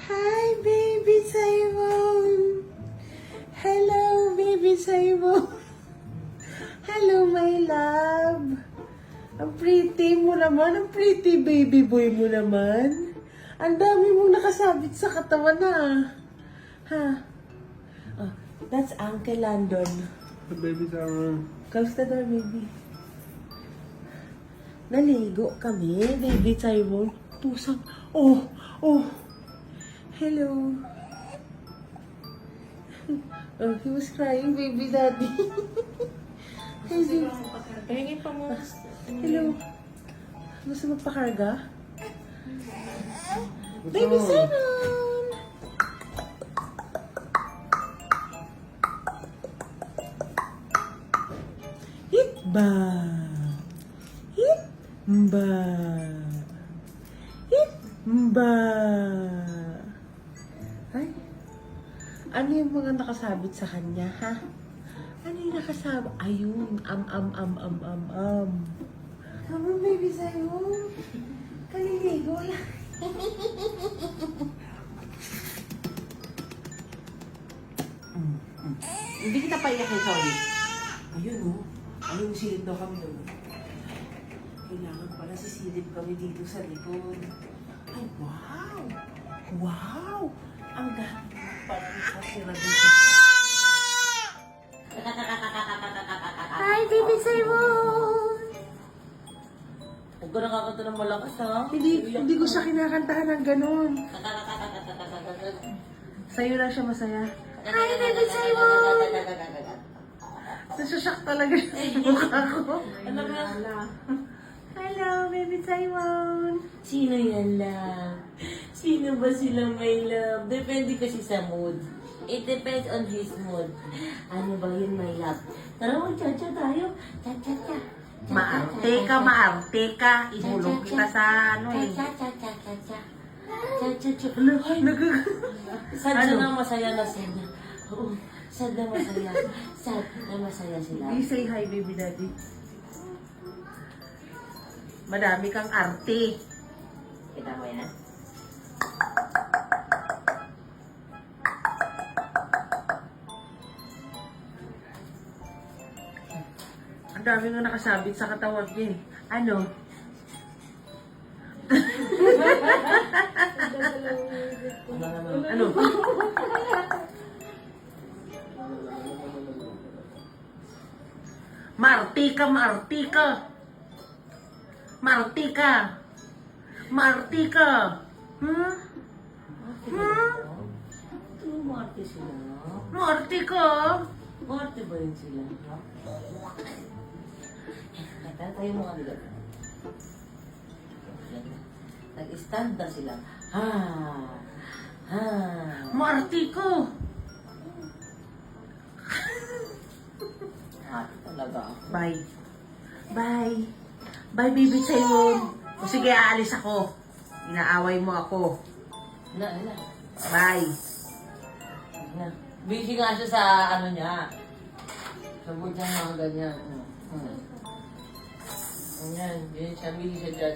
Hi, baby Simon! Hello, baby Simon! Hello, my love! Ang pretty mo naman, ang pretty baby boy mo naman. Ang dami mong nakasabit sa katawan na. Ha? Oh, that's Uncle Landon. Baby Simon. Close the door, baby. Naligo kami, baby Simon. Pusang, oh, oh. Hello. Oh, he was crying, baby daddy. Pahingin pa mo. Hello. Gusto magpakarga? Baby Simon! Hit ba? Hit ba? Hit ba? Ay, ano yung mga nakasabit sa kanya, ha? Ano yung nakasabit? Ayun, Ano, baby sa'yo? Kaliligo lang. Hindi kita paiyakin, sorry. Ayun, oh. Ayun, silip daw kami doon. Kailangan pala sisilip kami dito sa likod. Ay, wow! Wow! Ang dami parang kasira dito. Hi, baby Simon! Huwag ka nakakanta ng malakas, ha? Hindi ko siya kinakantahan ng ganun. Sa'yo lang siya masaya. Hi, baby Simon! Nasasyak talaga siya sa mukha ko. Ano ba? Hello, baby Simon! Sino yan lang? Sino ba sila, my love? Depende kasi sa mood. It depends on his mood. Ano ba yun, my love? Tara, mag-cha-cha tayo. Cha-cha-cha. Maarte ka. Ihulog kita sa ano eh. Cha-cha-cha-cha-cha. Cha-cha-cha. Sad Ano? na masaya na sila. Oo, sad na masaya. Sad na masaya sila. You say hi, baby daddy. Madami kang arte. Kita mo yan? Ang dami nga nakasabit sa katawan niya eh. Ano? Ano? Martika! Hmm? Ito, Marte sila. Martika! Marte ba yun sila? Tayo mga bigat. Nag-stand na sila. Ha! Ha! Martika! Talaga. Bye. Bye, baby Simon. O sige, aalis ako. Inaaway mo ako. Ala. Bye. Na. Busy nga siya sa ano niya. Sa budya mga ganyan. Ayan, busy siya dyan.